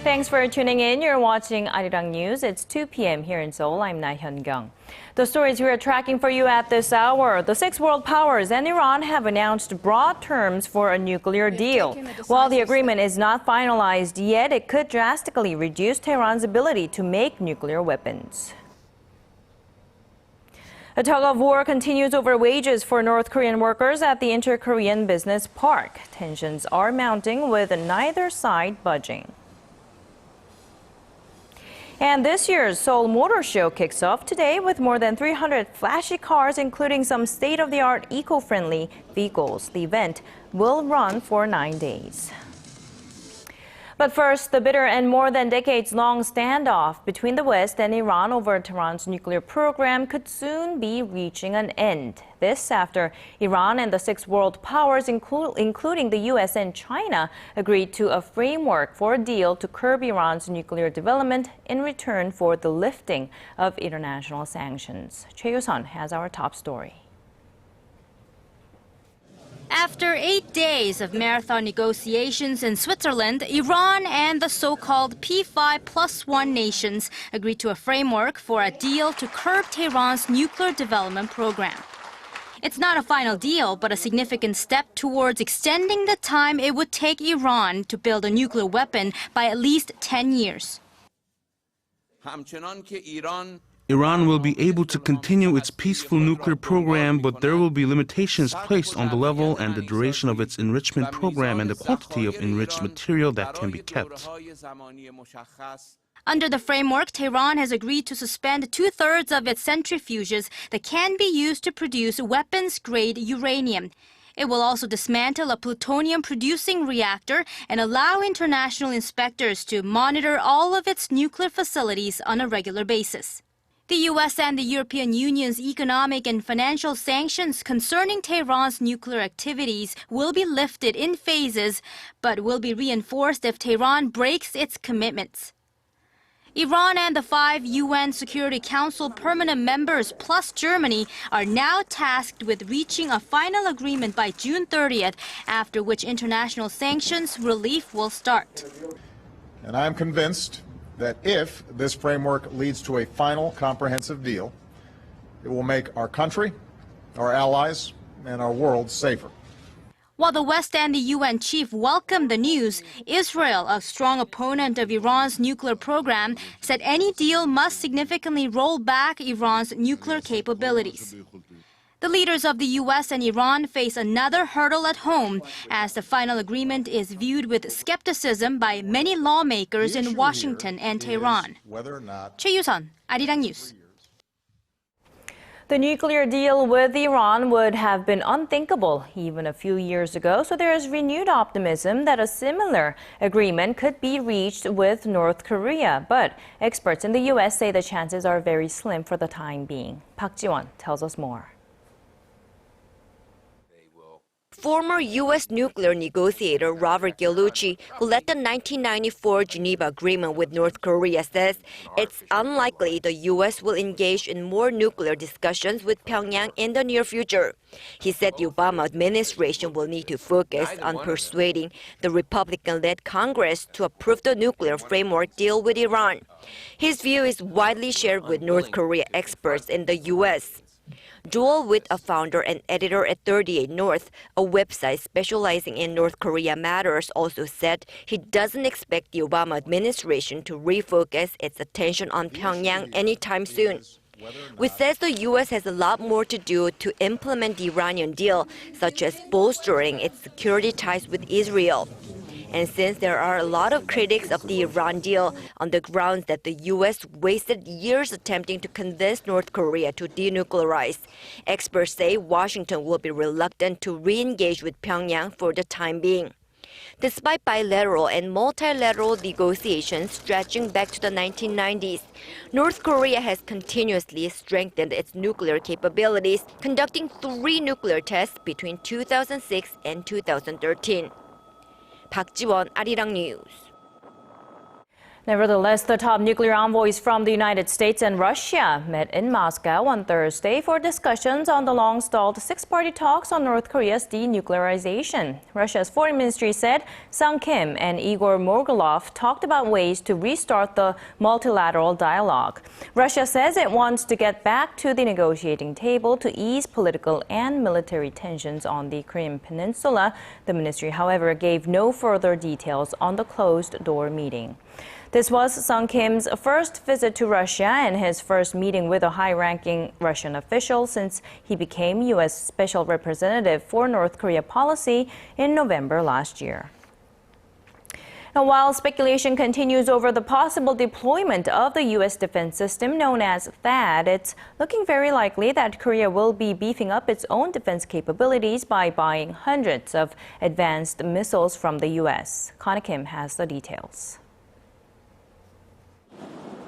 Thanks for tuning in. You're watching ARIRANG News. It's 2 p.m. here in Seoul. I'm Laah Hyun-kyung. The stories we are tracking for you at this hour. The six world powers and Iran have announced broad terms for a nuclear deal. While the agreement is not finalized yet, it could drastically reduce Tehran's ability to make nuclear weapons. A tug of war continues over wages for North Korean workers at the Inter-Korean Business Park. Tensions are mounting with neither side budging. And this year's Seoul Motor Show kicks off today with more than 300 flashy cars, including some state-of-the-art eco-friendly vehicles. The event will run for 9 days. But first, the bitter and more than decades-long standoff between the West and Iran over Tehran's nuclear program could soon be reaching an end. This after Iran and the six world powers, including the U.S. and China, agreed to a framework for a deal to curb Iran's nuclear development in return for the lifting of international sanctions. Choi Yoo-sun has our top story. After 8 days of marathon negotiations in Switzerland, Iran and the so-called P5+1 nations agreed to a framework for a deal to curb Tehran's nuclear development program. It's not a final deal, but a significant step towards extending the time it would take Iran to build a nuclear weapon by at least 10 years. Iran will be able to continue its peaceful nuclear program, but there will be limitations placed on the level and the duration of its enrichment program and the quantity of enriched material that can be kept. Under the framework, Tehran has agreed to suspend 2/3 of its centrifuges that can be used to produce weapons-grade uranium. It will also dismantle a plutonium-producing reactor and allow international inspectors to monitor all of its nuclear facilities on a regular basis. The U.S. and the European Union's economic and financial sanctions concerning Tehran's nuclear activities will be lifted in phases, but will be reinforced if Tehran breaks its commitments. Iran and the 5 UN Security Council permanent members plus Germany are now tasked with reaching a final agreement by June 30th, after which international sanctions relief will start. And I am convinced that if this framework leads to a final comprehensive deal, it will make our country, our allies, and our world safer. While the West and the UN chief welcomed the news, Israel, a strong opponent of Iran's nuclear program, said any deal must significantly roll back Iran's nuclear capabilities. The leaders of the U.S. and Iran face another hurdle at home, as the final agreement is viewed with skepticism by many lawmakers in Washington and Tehran. Choi Yoo-sun, ARIRANG News. The nuclear deal with Iran would have been unthinkable even a few years ago, so there is renewed optimism that a similar agreement could be reached with North Korea. But experts in the U.S. say the chances are very slim for the time being. Park Ji-won tells us more. Former U.S. nuclear negotiator Robert Gallucci, who led the 1994 Geneva Agreement with North Korea, says it's unlikely the U.S. will engage in more nuclear discussions with Pyongyang in the near future. He said the Obama administration will need to focus on persuading the Republican-led Congress to approve the nuclear framework deal with Iran. His view is widely shared with North Korea experts in the U.S. Joel Witt, a founder and editor at 38 North, a website specializing in North Korea matters, also said he doesn't expect the Obama administration to refocus its attention on Pyongyang anytime soon. Witt says the U.S. has a lot more to do to implement the Iranian deal, such as bolstering its security ties with Israel. And since there are a lot of critics of the Iran deal on the grounds that the U.S. wasted years attempting to convince North Korea to denuclearize, experts say Washington will be reluctant to re-engage with Pyongyang for the time being. Despite bilateral and multilateral negotiations stretching back to the 1990s, North Korea has continuously strengthened its nuclear capabilities, conducting 3 nuclear tests between 2006 and 2013. Park Ji-won, ARIRANG News. Nevertheless, the top nuclear envoys from the United States and Russia met in Moscow on Thursday for discussions on the long-stalled six-party talks on North Korea's denuclearization. Russia's foreign ministry said Sung Kim and Igor Morgulov talked about ways to restart the multilateral dialogue. Russia says it wants to get back to the negotiating table to ease political and military tensions on the Korean peninsula. The ministry, however, gave no further details on the closed-door meeting. This was Sung Kim's first visit to Russia and his first meeting with a high-ranking Russian official since he became U.S. Special Representative for North Korea policy in November last year. Now, while speculation continues over the possible deployment of the U.S. defense system known as THAAD, it's looking very likely that Korea will be beefing up its own defense capabilities by buying hundreds of advanced missiles from the U.S. Connie Kim has the details.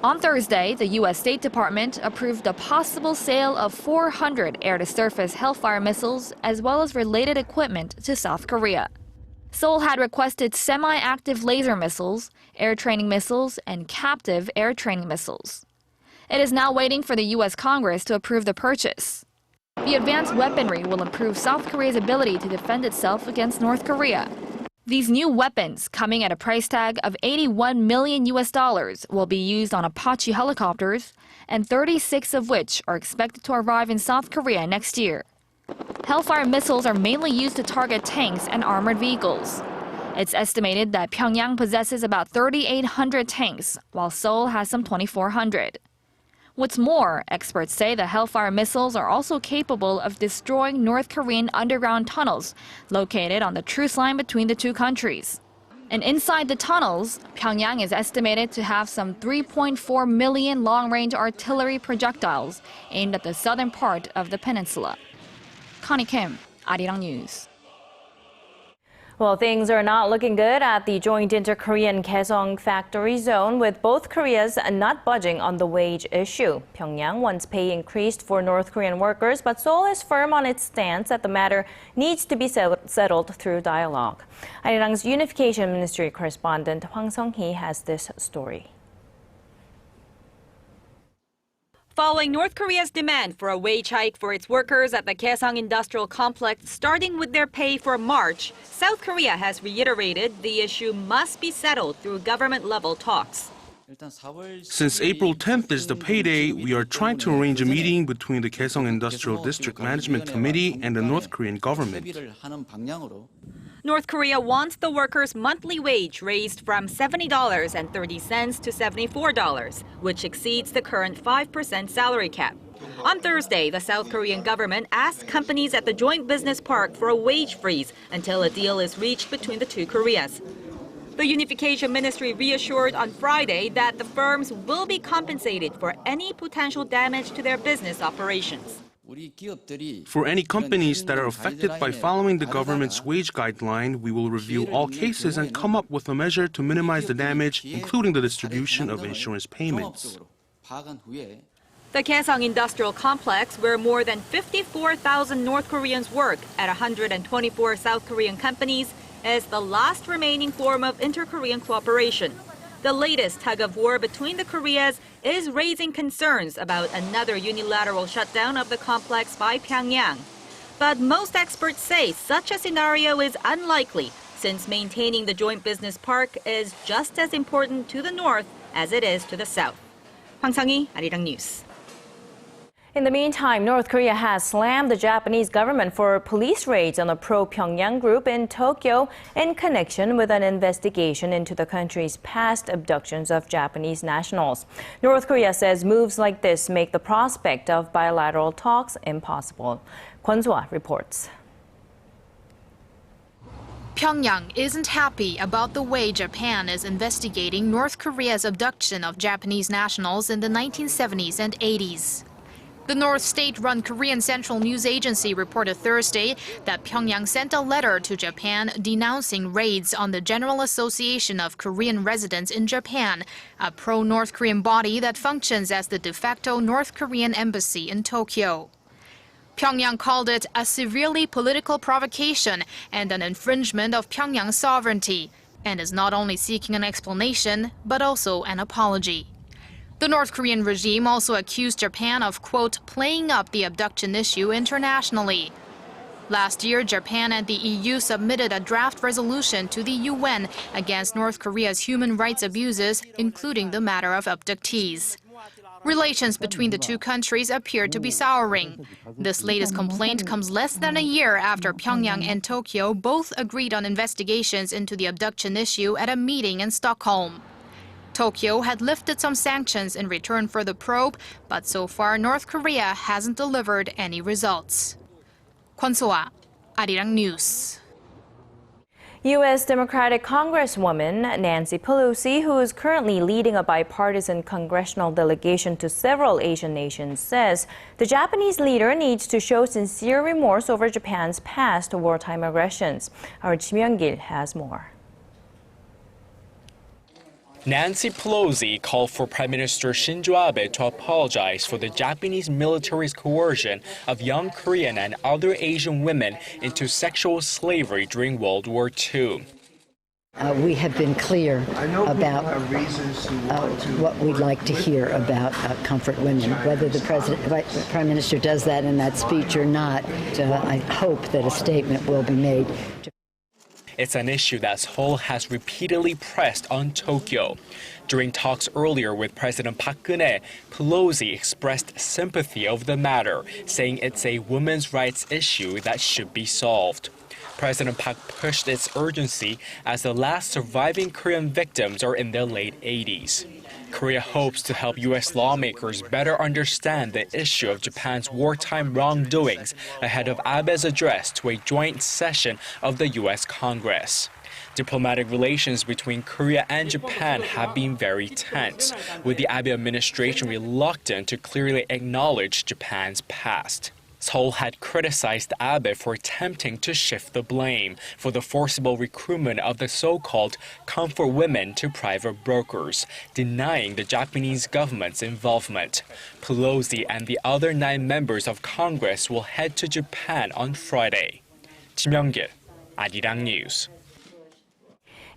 On Thursday, the U.S. State Department approved a possible sale of 400 air-to-surface Hellfire missiles as well as related equipment to South Korea. Seoul had requested semi-active laser missiles, air training missiles, and captive air training missiles. It is now waiting for the U.S. Congress to approve the purchase. The advanced weaponry will improve South Korea's ability to defend itself against North Korea. These new weapons, coming at a price tag of $81 million, will be used on Apache helicopters, and 36 of which are expected to arrive in South Korea next year. Hellfire missiles are mainly used to target tanks and armored vehicles. It's estimated that Pyongyang possesses about 3,800 tanks, while Seoul has some 2,400. What's more, experts say the Hellfire missiles are also capable of destroying North Korean underground tunnels located on the truce line between the two countries. And inside the tunnels, Pyongyang is estimated to have some 3.4 million long-range artillery projectiles aimed at the southern part of the peninsula. Connie Kim, ARIRANG News. Well, things are not looking good at the joint inter-Korean Kaesong factory zone, with both Koreas not budging on the wage issue. Pyongyang wants pay increased for North Korean workers, but Seoul is firm on its stance that the matter needs to be settled through dialogue. ARIRANG's Unification Ministry correspondent Hwang Sung-hee has this story. Following North Korea's demand for a wage hike for its workers at the Kaesong industrial complex, starting with their pay for March, South Korea has reiterated the issue must be settled through government-level talks. Since April 10th is the payday, we are trying to arrange a meeting between the Kaesong Industrial District Management Committee and the North Korean government. North Korea wants the workers' monthly wage raised from $70.30 to $74, which exceeds the current 5% salary cap. On Thursday, the South Korean government asked companies at the joint business park for a wage freeze until a deal is reached between the two Koreas. The Unification Ministry reassured on Friday that the firms will be compensated for any potential damage to their business operations. For any companies that are affected by following the government's wage guideline, we will review all cases and come up with a measure to minimize the damage, including the distribution of insurance payments. The Kaesong industrial complex, where more than 54,000 North Koreans work at 124 South Korean companies, is the last remaining form of inter-Korean cooperation. The latest tug-of-war between the Koreas is raising concerns about another unilateral shutdown of the complex by Pyongyang. But most experts say such a scenario is unlikely, since maintaining the joint business park is just as important to the north as it is to the south. Hwang Sung-hee, ARIRANG News. In the meantime, North Korea has slammed the Japanese government for police raids on a pro-Pyongyang group in Tokyo in connection with an investigation into the country's past abductions of Japanese nationals. North Korea says moves like this make the prospect of bilateral talks impossible. Kwon So-ah reports. Pyongyang isn't happy about the way Japan is investigating North Korea's abduction of Japanese nationals in the 1970s and 80s. The North State-run Korean Central News Agency reported Thursday that Pyongyang sent a letter to Japan denouncing raids on the General Association of Korean Residents in Japan, a pro-North Korean body that functions as the de facto North Korean embassy in Tokyo. Pyongyang called it a severely political provocation and an infringement of Pyongyang's sovereignty. and is not only seeking an explanation, but also an apology. The North Korean regime also accused Japan of, quote, playing up the abduction issue internationally. Last year, Japan and the EU submitted a draft resolution to the UN against North Korea's human rights abuses, including the matter of abductees. Relations between the two countries appear to be souring. This latest complaint comes less than a year after Pyongyang and Tokyo both agreed on investigations into the abduction issue at a meeting in Stockholm. Tokyo had lifted some sanctions in return for the probe, but so far North Korea hasn't delivered any results. Kwon So-ah, ARIRANG News. U.S. Democratic Congresswoman Nancy Pelosi, who is currently leading a bipartisan congressional delegation to several Asian nations, says the Japanese leader needs to show sincere remorse over Japan's past wartime aggressions. Our Kim Young-gil has more. Nancy Pelosi called for Prime Minister Shinzo Abe to apologize for the Japanese military's coercion of young Korean and other Asian women into sexual slavery during World War II. We have been clear about what we'd like to hear about comfort women. Whether the Prime Minister does that in that speech or not, I hope that a statement will be made. It's an issue that Seoul has repeatedly pressed on Tokyo. During talks earlier with President Park Geun-hye, Pelosi expressed sympathy over the matter, saying it's a women's rights issue that should be solved. President Park pushed its urgency as the last surviving Korean victims are in their late 80s. Korea hopes to help U.S. lawmakers better understand the issue of Japan's wartime wrongdoings ahead of Abe's address to a joint session of the U.S. Congress. Diplomatic relations between Korea and Japan have been very tense, with the Abe administration reluctant to clearly acknowledge Japan's past. Seoul had criticized Abe for attempting to shift the blame for the forcible recruitment of the so-called comfort women to private brokers, denying the Japanese government's involvement. Pelosi and the other 9 members of Congress will head to Japan on Friday. Kim Young-gil, ARIRANG News.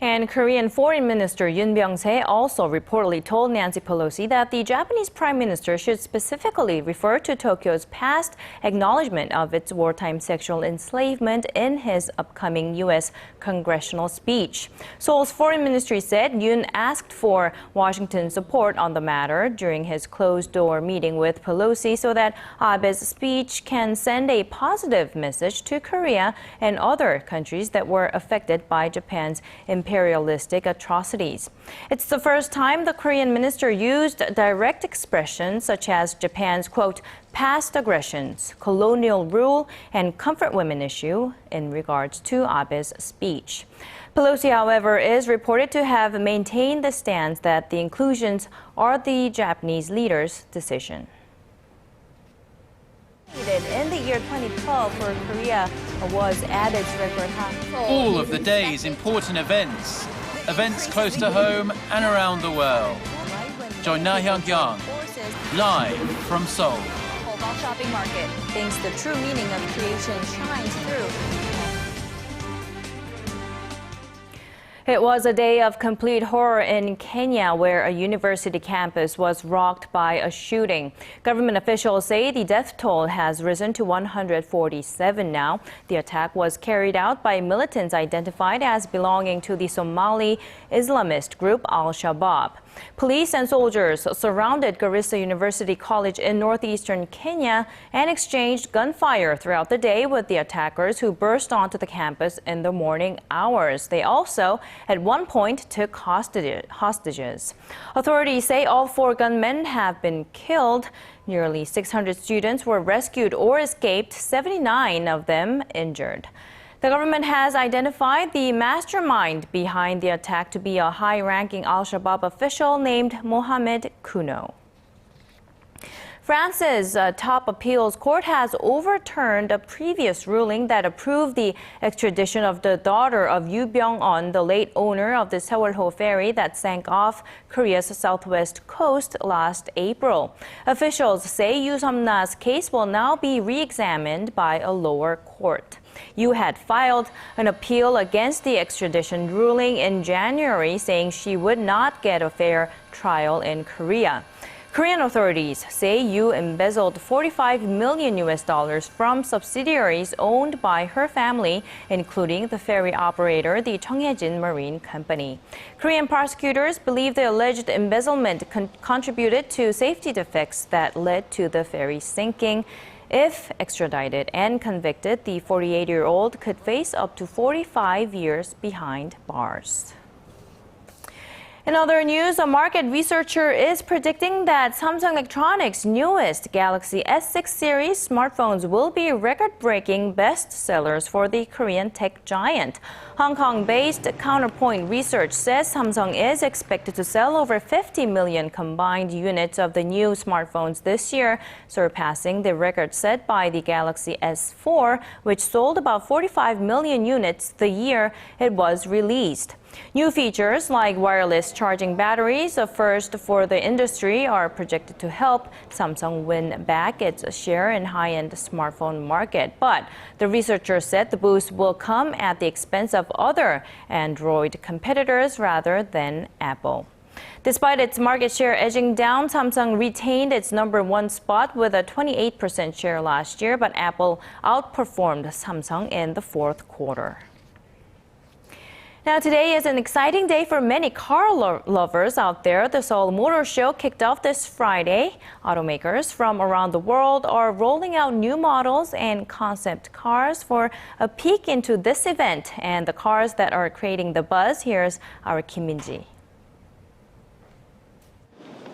And Korean Foreign Minister Byungse also reportedly told Nancy Pelosi that the Japanese Prime Minister should specifically refer to Tokyo's past acknowledgement of its wartime sexual enslavement in his upcoming U.S. congressional speech. Seoul's foreign ministry said Yoon asked for Washington support on the matter during his closed-door meeting with Pelosi so that Abe's speech can send a positive message to Korea and other countries that were affected by Japan's imperialistic atrocities. It's the first time the Korean minister used direct expressions such as Japan's, quote, past aggressions, colonial rule, and comfort women issue in regards to Abe's speech. Pelosi, however, is reported to have maintained the stance that the inclusions are the Japanese leader's decision. In the year 2012 for Korea was at its record high. All of the day's important events close to home and around the world. Join Laah Hyun-kyung live from Seoul. Shopping market thinks the true meaning of creation shines through. It was a day of complete horror in Kenya, where a university campus was rocked by a shooting. Government officials say the death toll has risen to 147 now. The attack was carried out by militants identified as belonging to the Somali Islamist group Al-Shabaab. Police and soldiers surrounded Garissa University College in northeastern Kenya and exchanged gunfire throughout the day with the attackers who burst onto the campus in the morning hours. They also, at one point, took hostages. Authorities say all 4 gunmen have been killed. Nearly 600 students were rescued or escaped, 79 of them injured. The government has identified the mastermind behind the attack to be a high-ranking Al-Shabaab official named Mohamed Kuno. France's top appeals court has overturned a previous ruling that approved the extradition of the daughter of Yoo Byung-on, the late owner of the Seoul ferry that sank off Korea's southwest coast last April. Officials say Yoo Seom-na's case will now be re-examined by a lower court. Yu had filed an appeal against the extradition ruling in January, saying she would not get a fair trial in Korea. Korean authorities say Yu embezzled $45 million from subsidiaries owned by her family, including the ferry operator, the Cheongjin Marine Company. Korean prosecutors believe the alleged embezzlement contributed to safety defects that led to the ferry sinking. If extradited and convicted, the 48-year-old could face up to 45 years behind bars. In other news, a market researcher is predicting that Samsung Electronics' newest Galaxy S6 series smartphones will be record-breaking bestsellers for the Korean tech giant. Hong Kong-based Counterpoint Research says Samsung is expected to sell over 50 million combined units of the new smartphones this year, surpassing the record set by the Galaxy S4, which sold about 45 million units the year it was released. New features like wireless charging batteries, a first for the industry, are projected to help Samsung win back its share in high-end smartphone market. But the researcher said the boost will come at the expense of other Android competitors rather than Apple. Despite its market share edging down, Samsung retained its #1 spot with a 28% share last year, but Apple outperformed Samsung in the fourth quarter. Now, today is an exciting day for many car lovers out there. The Seoul Motor Show kicked off this Friday. Automakers from around the world are rolling out new models and concept cars. For a peek into this event and the cars that are creating the buzz, here's our Kim Min-ji.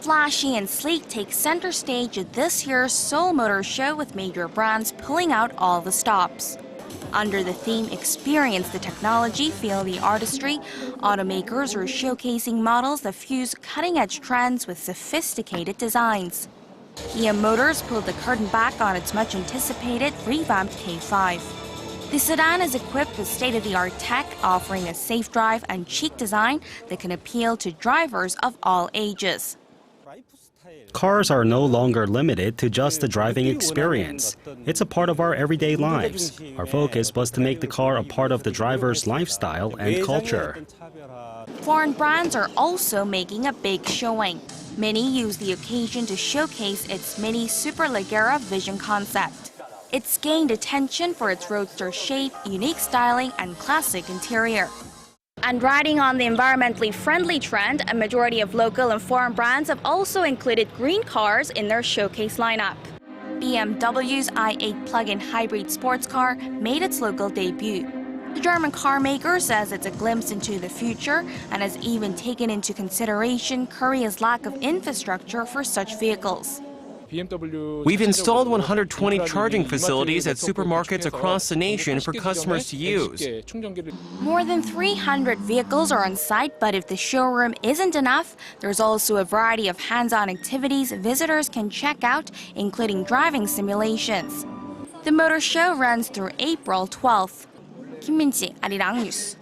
Flashy and sleek take center stage at this year's Seoul Motor Show, with major brands pulling out all the stops. Under the theme Experience the Technology, Feel the Artistry, automakers are showcasing models that fuse cutting-edge trends with sophisticated designs. EM Motors pulled the curtain back on its much-anticipated revamped K5. The sedan is equipped with state-of-the-art tech, offering a safe drive and chic design that can appeal to drivers of all ages. Cars are no longer limited to just the driving experience. It's a part of our everyday lives. Our focus was to make the car a part of the driver's lifestyle and culture. Foreign brands are also making a big showing. Mini used the occasion to showcase its Mini Superleggera vision concept. It's gained attention for its roadster shape, unique styling, and classic interior. And riding on the environmentally friendly trend, a majority of local and foreign brands have also included green cars in their showcase lineup. BMW's i8 plug-in hybrid sports car made its local debut. The German car maker says it's a glimpse into the future and has even taken into consideration Korea's lack of infrastructure for such vehicles. We've installed 120 charging facilities at supermarkets across the nation for customers to use. More than 300 vehicles are on site, but if the showroom isn't enough, there's also a variety of hands-on activities visitors can check out, including driving simulations. The motor show runs through April 12th. Kim Min-ji, ARIRANG News.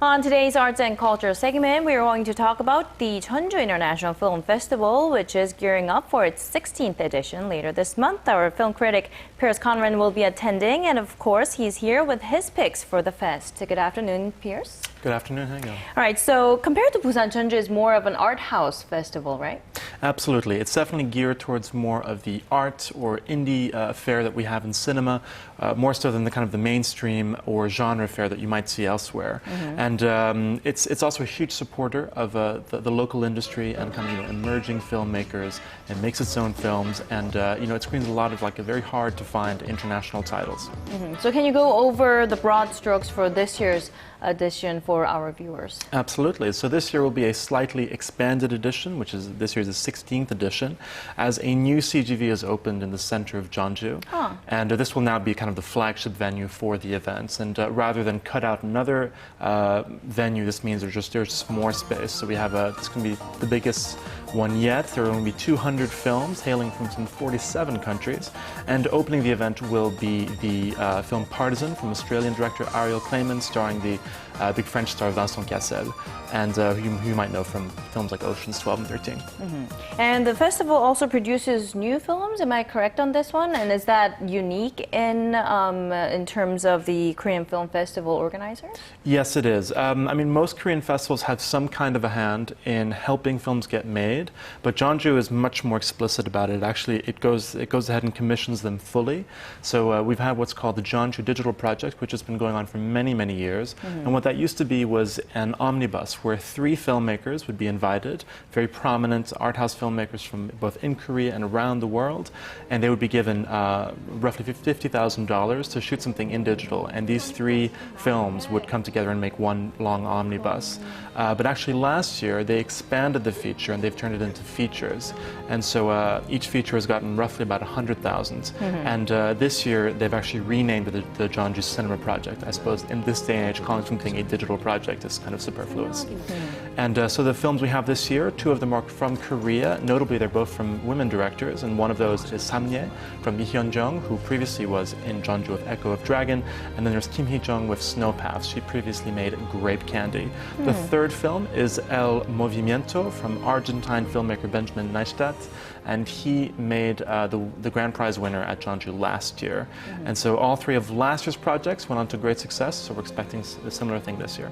On today's Arts and Culture segment, we are going to talk about the Jeonju International Film Festival, which is gearing up for its 16th edition later this month. Our film critic, Piers Conran, will be attending, and of course, he's here with his picks for the fest. Good afternoon, Piers. Good afternoon, how are you going? All right, so compared to Busan, Jeonju is more of an art house festival, right? Absolutely. It's definitely geared towards more of the art or indie fare that we have in cinema, more so than the kind of the mainstream or genre fare that you might see elsewhere. And it's also a huge supporter of the local industry and kind of emerging filmmakers. It makes its own films, and it screens a lot of very hard to find international titles. So can you go over the broad strokes for this year's edition for our viewers? Absolutely. So this year will be a slightly expanded edition, which is this year's the 16th edition, as a new CGV is opened in the center of Jeonju. And this will now be kind of the flagship venue for the events. And rather than cut out another venue, this means there's just more space. So we have it's going to be the biggest one yet. There are going to be 200 films hailing from some 47 countries. And opening the event will be the film Partisan from Australian director Ariel Clayman, starring the big French star Vincent Cassel, and who you might know from films like Oceans 12 and 13. And the festival also produces new films, am I correct on this one? And is that unique in terms of the Korean Film Festival organizers? Yes, it is. I mean, most Korean festivals have some kind of a hand in helping films get made, but Jeonju is much more explicit about it. Actually, it goes ahead and commissions them fully. So we've had what's called the Jeonju Digital Project, which has been going on for many, many years. And what that used to be was an omnibus where 3 filmmakers would be invited, very prominent art house filmmakers from both in Korea and around the world, and they would be given roughly $50,000 to shoot something in digital. And these 3 films would come together and make one long omnibus. But actually last year they expanded the feature and they've turned it into features. And so each feature has gotten roughly about 100,000. And this year they've actually renamed it the Jeonju Cinema Project. I suppose in this day and age calling something a digital project is kind of superfluous. And so the films we have this year, 2 of them are from Korea. Notably, they're both from women directors, and one of those is Samye from Laah Hyun-kyung, who previously was in Jeonju with Echo of Dragon, and then there's Kim Hee-jung with Snowpath. She previously made Grape Candy. The third film is El Movimiento from Argentine filmmaker Benjamin Neistat, and he made the grand prize winner at Jeonju last year. And so all 3 of last year's projects went on to great success, so we're expecting a similar thing this year.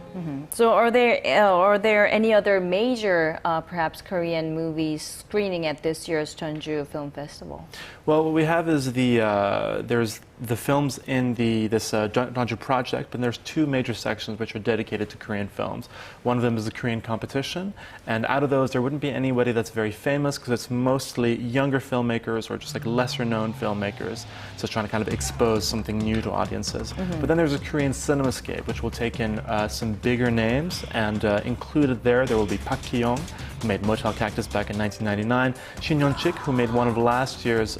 So are there any other major, perhaps Korean movies screening at this year's Jeonju Film Festival? Well, what we have is there's the films in this Jeonju project, but there's 2 major sections which are dedicated to Korean films. One of them is the Korean competition, and out of those there wouldn't be anybody that's very famous because it's mostly younger filmmakers or just like lesser known filmmakers, so trying to kind of expose something new to audiences. But then there's a Korean Cinemascape, which will take in some bigger names, and included there will be Park Ki-young, who made Motel Cactus back in 1999, Shin Yeon-chik, who made one of last year's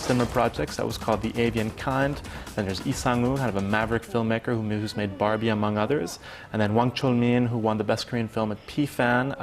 cinema projects that was called The Avian Kind. Then there's Lee Sang-woo, kind of a maverick filmmaker who's made Barbie, among others. And then Wang Chol-min, who won the Best Korean Film at P-Fan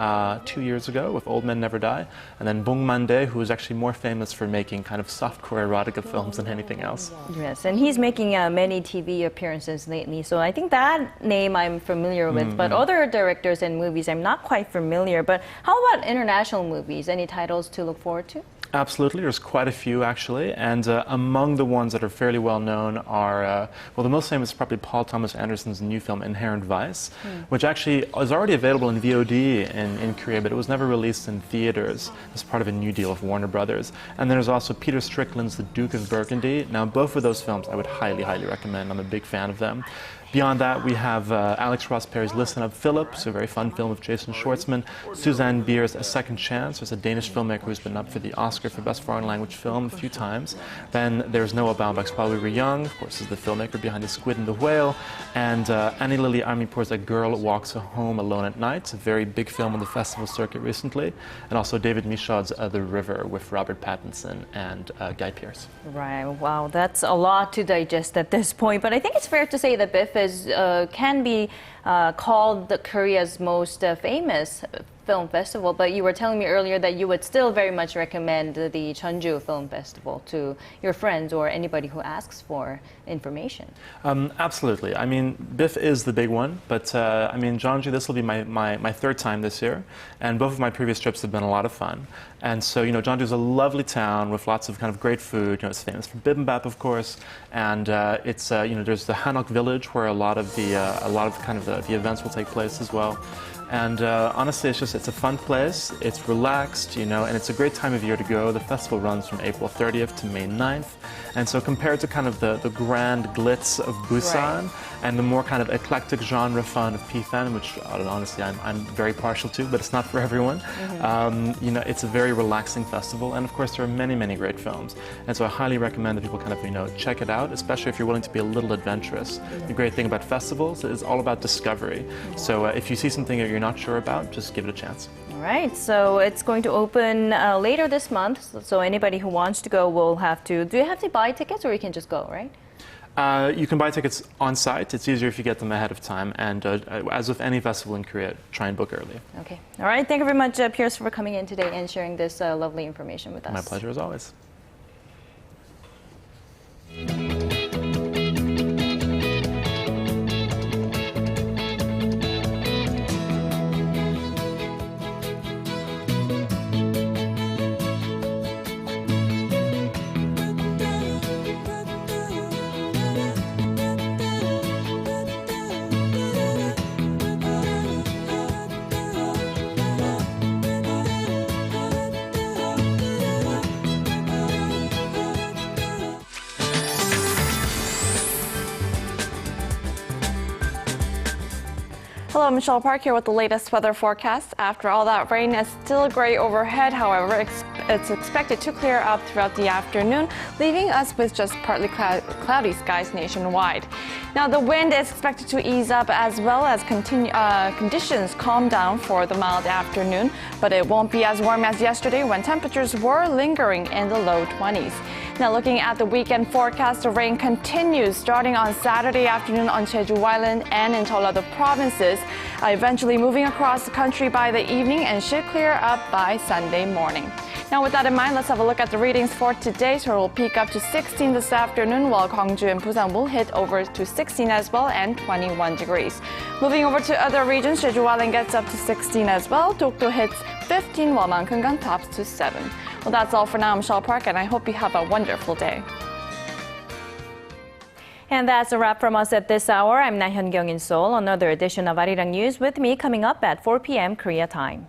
2 years ago with Old Men Never Die. And then Bong Man-dae, who is actually more famous for making kind of softcore erotica films than anything else. Yes, and he's making many TV appearances lately, so I think that name I'm familiar with, but other directors and movies I'm not quite familiar. But how about international movies? Any titles to look forward to? Absolutely, there's quite a few actually, and among the ones that are fairly well known are, well, the most famous is probably Paul Thomas Anderson's new film Inherent Vice, which actually is already available in VOD in Korea, but it was never released in theaters as part of a new deal with Warner Brothers. And then there's also Peter Strickland's The Duke of Burgundy. Now, both of those films I would highly, highly recommend. I'm a big fan of them. Beyond that, we have Alex Ross Perry's Listen Up, Philip, a very fun film with Jason Schwartzman. Suzanne Bier's A Second Chance, who's a Danish filmmaker who's been up for the Oscar for Best Foreign Language Film a few times. Then there's Noah Baumbach's While We Were Young, of course, is the filmmaker behind The Squid and the Whale. And Annie Lily Amirpour's A Girl Walks Home Alone at Night, a very big film on the festival circuit recently. And also David Michaud's The River with Robert Pattinson and Guy Pearce. Right, wow, that's a lot to digest at this point, but I think it's fair to say that BIFF can be called Korea's most famous film festival, but you were telling me earlier that you would still very much recommend the Jeonju Film Festival to your friends or anybody who asks for information. Absolutely. I mean, BIFF is the big one, but I mean, Jeonju, this will be my 3rd time this year, and both of my previous trips have been a lot of fun. And so, you know, Jeonju is a lovely town with lots of kind of great food. You know, it's famous for bibimbap, of course, and it's you know, there's the Hanok village where a lot of the events will take place as well. And honestly, it's a fun place. It's relaxed, you know, and it's a great time of year to go. The festival runs from April 30th to May 9th. And so compared to kind of the grand glitz of Busan and the more kind of eclectic genre fun of P-Fan, which honestly I'm very partial to, but it's not for everyone, you know, it's a very relaxing festival. And of course, there are many, many great films. And so I highly recommend that people kind of, you know, check it out, especially if you're willing to be a little adventurous. The great thing about festivals is all about discovery. So if you see something that you're not sure about, just give it a chance. All right, so it's going to open later this month. So anybody who wants to go will have to, do you have to buy tickets or you can just go, right? You can buy tickets on site. It's easier if you get them ahead of time. And as with any festival in Korea, try and book early. Okay. All right. Thank you very much, Pierce, for coming in today and sharing this lovely information with us. My pleasure as always. Hello, Michelle Park here with the latest weather forecast. After all that rain, it's still gray overhead. However, it's expected to clear up throughout the afternoon, leaving us with just partly cloudy skies nationwide. Now, the wind is expected to ease up as well as conditions calm down for the mild afternoon, but it won't be as warm as yesterday when temperatures were lingering in the low 20s. Now, looking at the weekend forecast, the rain continues starting on Saturday afternoon on Jeju Island and in all other provinces, eventually moving across the country by the evening and should clear up by Sunday morning. Now, with that in mind, let's have a look at the readings for today. So we'll peak up to 16 this afternoon, while Gwangju and Busan will hit over to 16 as well and 21 degrees. Moving over to other regions, Jeju Island gets up to 16 as well. Dokdo hits 15, while Mankungang tops to 7. Well, that's all for now. I'm Michelle Park, and I hope you have a wonderful day. And that's a wrap from us at this hour. I'm Laah Hyun-kyung in Seoul. Another edition of ARIRANG News with me coming up at 4 p.m. Korea time.